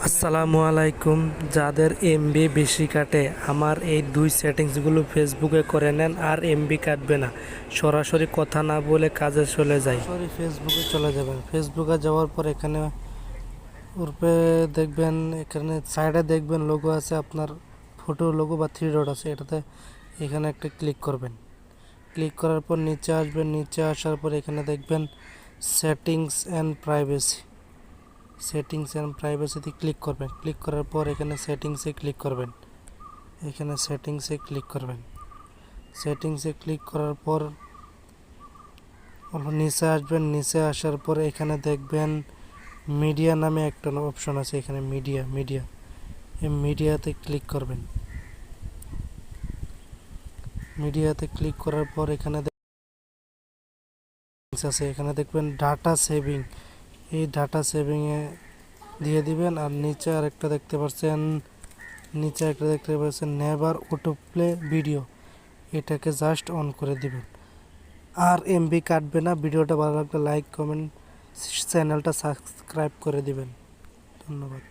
আসসালামু আলাইকুম। যাদের এমবি বেশি কাটে আমার এই দুই সেটিংসগুলো ফেসবুকে করে নেন, আর এমবি কাটবে না। সরাসরি কথা না বলে কাজে চলে যাই। সরি, ফেসবুকে চলে যাবেন। ফেসবুকে যাওয়ার পর এখানে উপরে দেখবেন, এখানে সাইডে দেখবেন লোগো আছে, আপনার ফটো লোগো বা থ্রি ডট আছে, এটাতে এখানে একটা ক্লিক করবেন। ক্লিক করার পর নিচে আসবেন। নিচে আসার পর এখানে দেখবেন settings and privacy. Settings and প্রাইভেসিতে ক্লিক করবেন। ক্লিক করার পর এখানে সেটিংসে ক্লিক করবেন। এখানে সেটিংসে ক্লিক করবেন। সেটিংসে ক্লিক করার পর নিচে আসবেন। নিচে আসার পর এখানে দেখবেন মিডিয়া নামে একটা অপশন আছে, এখানে মিডিয়া এই মিডিয়াতে ক্লিক করবেন। মিডিয়াতে ক্লিক করার পর এখানে আছে, এখানে দেখবেন ডাটা সেভিং। এই ডাটা সেভিংয়ে দিয়ে দিবেন। আর নিচে একটা দেখতে পাচ্ছেন নেভার অটো প্লে ভিডিও, এটাকে জাস্ট অন করে দিবেন। আর এমবি কাটবে না। ভিডিওটা ভালো লাগলে লাইক কমেন্ট, চ্যানেলটা সাবস্ক্রাইব করে দিবেন। ধন্যবাদ।